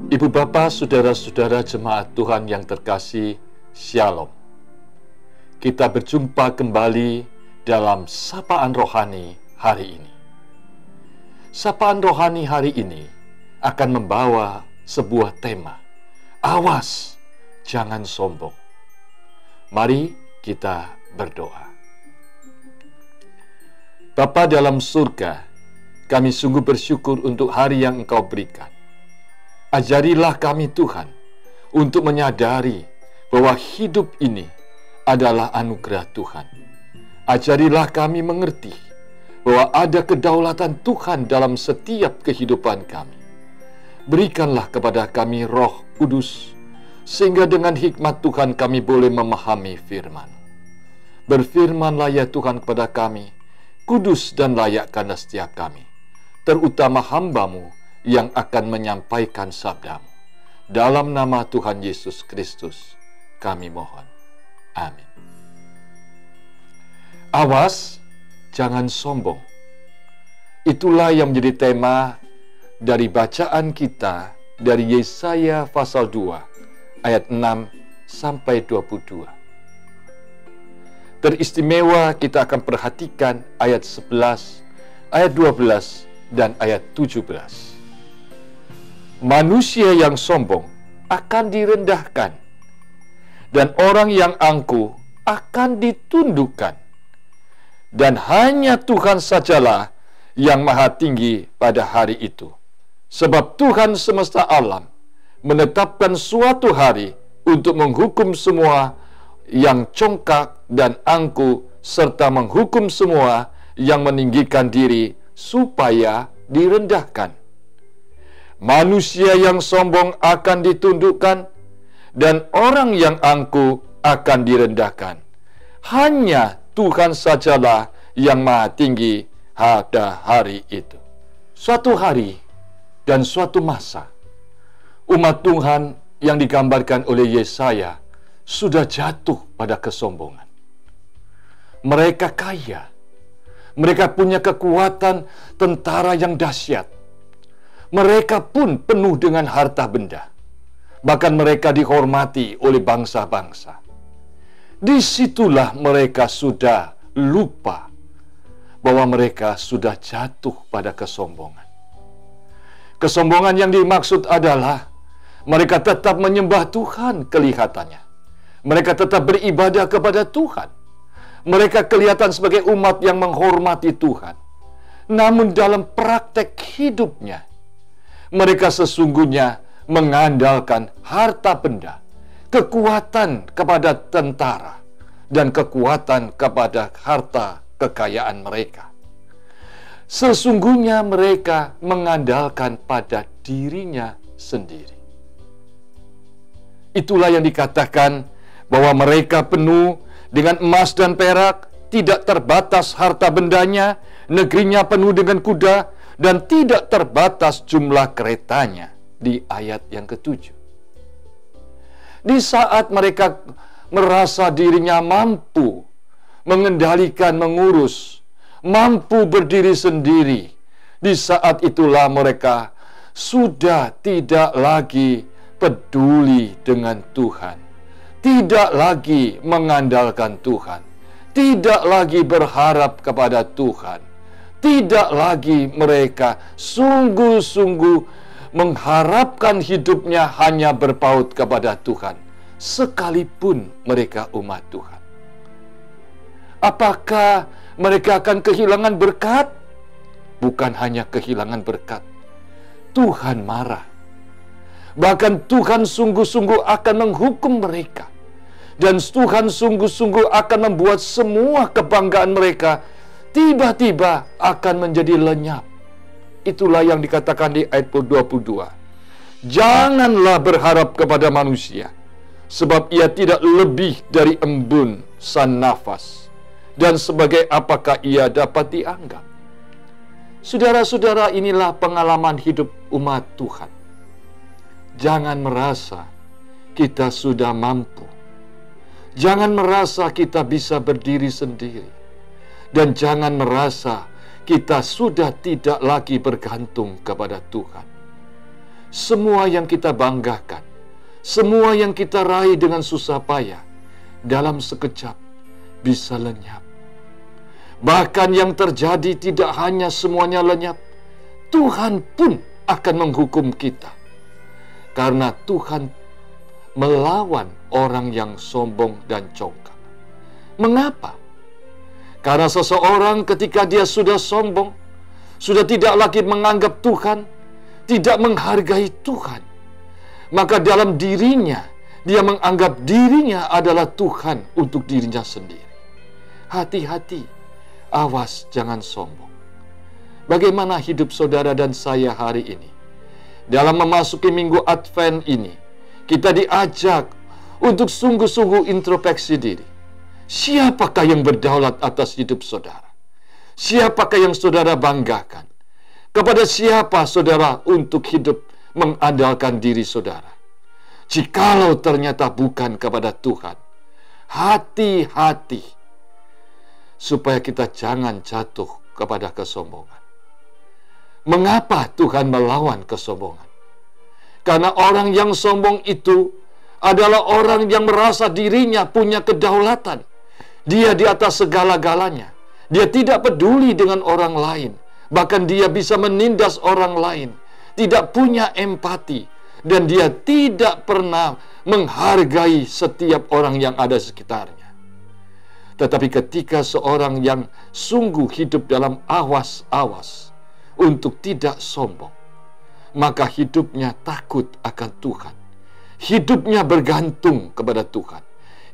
Ibu Bapa, saudara-saudara jemaat Tuhan yang terkasih, Shalom. Kita berjumpa kembali dalam Sapaan Rohani hari ini. Sapaan Rohani hari ini akan membawa sebuah tema, awas, jangan sombong. Mari kita berdoa. Bapa dalam surga, kami sungguh bersyukur untuk hari yang Engkau berikan. Ajarilah kami Tuhan untuk menyadari bahwa hidup ini adalah anugerah Tuhan. Ajarilah kami mengerti bahwa ada kedaulatan Tuhan dalam setiap kehidupan kami. Berikanlah kepada kami Roh Kudus, sehingga dengan hikmat Tuhan kami boleh memahami firman. Berfirmanlah ya Tuhan kepada kami, kudus dan layakkanlah setiap kami, terutama hamba-Mu yang akan menyampaikan sabda-Mu. Dalam nama Tuhan Yesus Kristus, kami mohon. Amin. Awas, jangan sombong. Itulah yang menjadi tema dari bacaan kita dari Yesaya pasal 2, ayat 6 sampai 22. Teristimewa kita akan perhatikan ayat 11, ayat 12, dan ayat 17. Manusia yang sombong akan direndahkan, dan orang yang angkuh akan ditundukkan. Dan hanya Tuhan sajalah yang maha tinggi pada hari itu. Sebab Tuhan semesta alam menetapkan suatu hari untuk menghukum semua yang congkak dan angkuh, serta menghukum semua yang meninggikan diri supaya direndahkan. Manusia yang sombong akan ditundukkan, dan orang yang angkuh akan direndahkan. Hanya Tuhan sajalah yang maha tinggi pada hari itu. Suatu hari dan suatu masa, umat Tuhan yang digambarkan oleh Yesaya sudah jatuh pada kesombongan. Mereka kaya, mereka punya kekuatan tentara yang dahsyat. Mereka pun penuh dengan harta benda. Bahkan mereka dihormati oleh bangsa-bangsa. Disitulah mereka sudah lupa bahwa mereka sudah jatuh pada kesombongan. Kesombongan yang dimaksud adalah mereka tetap menyembah Tuhan kelihatannya. Mereka tetap beribadah kepada Tuhan. Mereka kelihatan sebagai umat yang menghormati Tuhan. Namun dalam praktek hidupnya, mereka sesungguhnya mengandalkan harta benda, kekuatan kepada tentara, dan kekuatan kepada harta kekayaan mereka. Sesungguhnya mereka mengandalkan pada dirinya sendiri. Itulah yang dikatakan bahwa mereka penuh dengan emas dan perak, tidak terbatas harta bendanya, negerinya penuh dengan kuda, dan tidak terbatas jumlah keretanya, di ayat yang ke-7. Di saat mereka merasa dirinya mampu mengendalikan, mengurus, mampu berdiri sendiri, di saat itulah mereka sudah tidak lagi peduli dengan Tuhan, tidak lagi mengandalkan Tuhan, tidak lagi berharap kepada Tuhan. Tidak lagi mereka sungguh-sungguh mengharapkan hidupnya hanya berpaut kepada Tuhan, sekalipun mereka umat Tuhan. Apakah mereka akan kehilangan berkat? Bukan hanya kehilangan berkat, Tuhan marah. Bahkan Tuhan sungguh-sungguh akan menghukum mereka. Dan Tuhan sungguh-sungguh akan membuat semua kebanggaan mereka tiba-tiba akan menjadi lenyap. Itulah yang dikatakan di ayat 22. Janganlah berharap kepada manusia, sebab ia tidak lebih dari embun san nafas, dan sebagai apakah ia dapat dianggap. Saudara-saudara, inilah pengalaman hidup umat Tuhan. Jangan merasa kita sudah mampu. Jangan merasa kita bisa berdiri sendiri. Dan jangan merasa kita sudah tidak lagi bergantung kepada Tuhan. semua yang kita banggakan, semua yang kita raih dengan susah payah, dalam sekejap bisa lenyap. Bahkan yang terjadi tidak hanya semuanya lenyap, Tuhan pun akan menghukum kita. Karena Tuhan melawan orang yang sombong dan congkak. Mengapa? Karena seseorang ketika dia sudah sombong, sudah tidak lagi menganggap Tuhan, tidak menghargai Tuhan, maka dalam dirinya, dia menganggap dirinya adalah Tuhan untuk dirinya sendiri. Hati-hati, awas jangan sombong. Bagaimana hidup saudara dan saya hari ini? Dalam memasuki minggu Advent ini, kita diajak untuk sungguh-sungguh introspeksi diri. Siapakah yang berdaulat atas hidup saudara? Siapakah yang saudara banggakan? Kepada siapa saudara untuk hidup mengandalkan diri saudara? Jikalau ternyata bukan kepada Tuhan, hati-hati supaya kita jangan jatuh kepada kesombongan. Mengapa Tuhan melawan kesombongan? Karena orang yang sombong itu adalah orang yang merasa dirinya punya kedaulatan. Dia di atas segala-galanya. Dia tidak peduli dengan orang lain. Bahkan dia bisa menindas orang lain. Tidak punya empati. Dan dia tidak pernah menghargai setiap orang yang ada sekitarnya. Tetapi ketika seorang yang sungguh hidup dalam awas-awas untuk tidak sombong, maka hidupnya takut akan Tuhan. Hidupnya bergantung kepada Tuhan.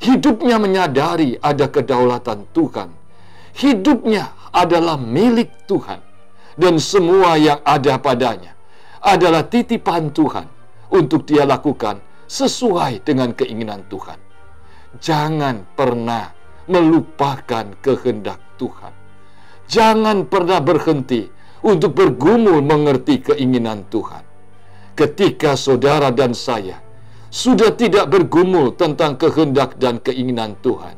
Hidupnya menyadari ada kedaulatan Tuhan. Hidupnya adalah milik Tuhan. Dan semua yang ada padanya adalah titipan Tuhan untuk dia lakukan sesuai dengan keinginan Tuhan. Jangan pernah melupakan kehendak Tuhan. Jangan pernah berhenti untuk bergumul mengerti keinginan Tuhan. Ketika saudara dan saya sudah tidak bergumul tentang kehendak dan keinginan Tuhan,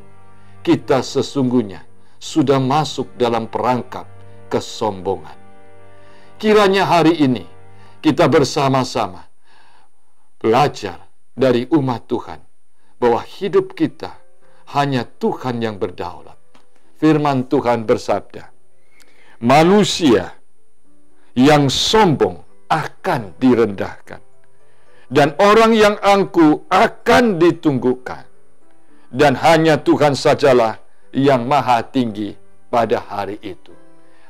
kita sesungguhnya sudah masuk dalam perangkap kesombongan. Kiranya hari ini kita bersama-sama belajar dari umat Tuhan bahwa hidup kita hanya Tuhan yang berdaulat. Firman Tuhan bersabda, manusia yang sombong akan direndahkan, dan orang yang angkuh akan ditunggukan. Dan hanya Tuhan sajalah yang maha tinggi pada hari itu.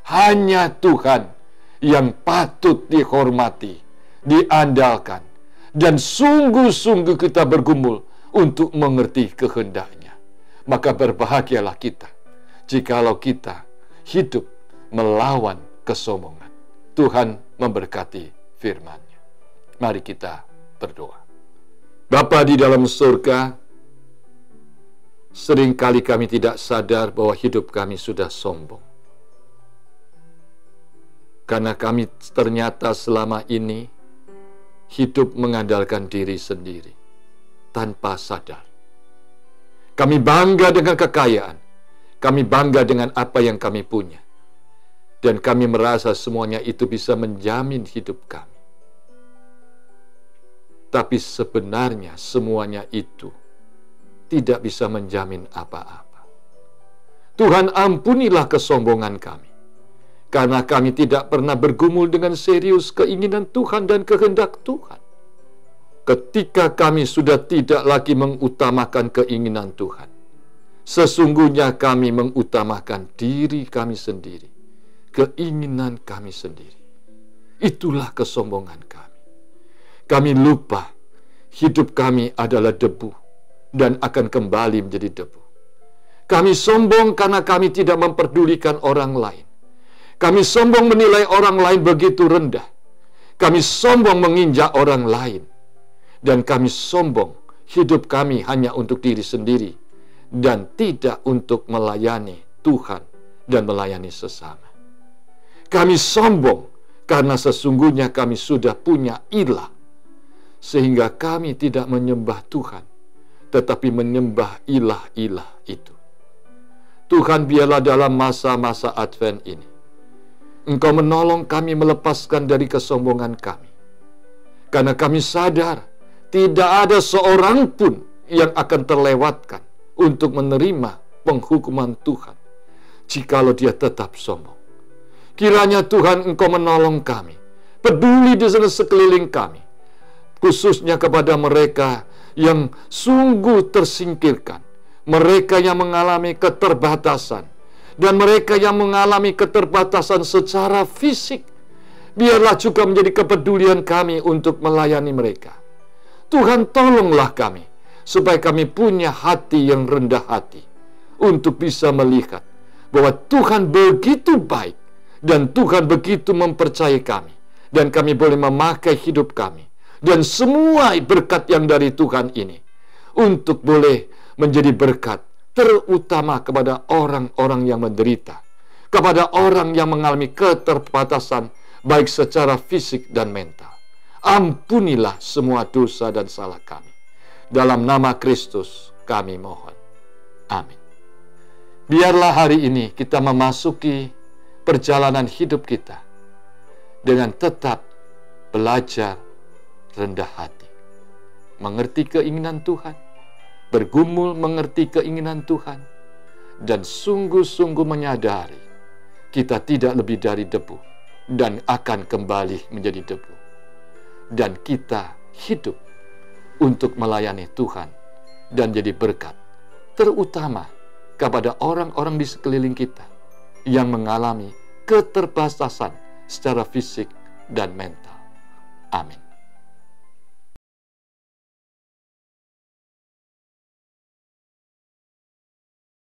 Hanya Tuhan yang patut dihormati, diandalkan, dan sungguh-sungguh kita bergumul untuk mengerti kehendak-Nya. Maka berbahagialah kita jikalau kita hidup melawan kesombongan. Tuhan memberkati firman-Nya. Mari kita berdoa. Bapa di dalam surga, seringkali kami tidak sadar bahwa hidup kami sudah sombong. Karena kami ternyata selama ini hidup mengandalkan diri sendiri tanpa sadar. Kami bangga dengan kekayaan. Kami bangga dengan apa yang kami punya. Dan kami merasa semuanya itu bisa menjamin hidup kami. Tapi sebenarnya semuanya itu tidak bisa menjamin apa-apa. Tuhan, ampunilah kesombongan kami. Karena kami tidak pernah bergumul dengan serius keinginan Tuhan dan kehendak Tuhan. Ketika kami sudah tidak lagi mengutamakan keinginan Tuhan, sesungguhnya kami mengutamakan diri kami sendiri, keinginan kami sendiri. Itulah kesombongan kami. Kami lupa hidup kami adalah debu dan akan kembali menjadi debu. Kami sombong karena kami tidak memperdulikan orang lain. Kami sombong menilai orang lain begitu rendah. Kami sombong menginjak orang lain. Dan kami sombong hidup kami hanya untuk diri sendiri dan tidak untuk melayani Tuhan dan melayani sesama. Kami sombong karena sesungguhnya kami sudah punya ilah, sehingga kami tidak menyembah Tuhan, tetapi menyembah ilah-ilah itu. Tuhan, biarlah dalam masa-masa Advent ini, Engkau menolong kami melepaskan dari kesombongan kami. Karena kami sadar tidak ada seorang pun yang akan terlewatkan untuk menerima penghukuman Tuhan jikalau dia tetap sombong. Kiranya Tuhan Engkau menolong kami, peduli di sekeliling kami, khususnya kepada mereka yang sungguh tersingkirkan, mereka yang mengalami keterbatasan, dan mereka yang mengalami keterbatasan secara fisik. Biarlah juga menjadi kepedulian kami untuk melayani mereka. Tuhan, tolonglah kami, supaya kami punya hati yang rendah hati, untuk bisa melihat bahwa Tuhan begitu baik, dan Tuhan begitu mempercayai kami, dan kami boleh memakai hidup kami, dan semua berkat yang dari Tuhan ini, untuk boleh menjadi berkat, terutama kepada orang-orang yang menderita, kepada orang yang mengalami keterbatasan, baik secara fisik dan mental. Ampunilah semua dosa dan salah kami. Dalam nama Kristus kami mohon. Amin. Biarlah hari ini kita memasuki perjalanan hidup kita dengan tetap belajar rendah hati, mengerti keinginan Tuhan, bergumul mengerti keinginan Tuhan, dan sungguh-sungguh menyadari kita tidak lebih dari debu dan akan kembali menjadi debu. Dan kita hidup untuk melayani Tuhan dan jadi berkat, terutama kepada orang-orang di sekeliling kita yang mengalami keterbatasan secara fisik dan mental. Amin.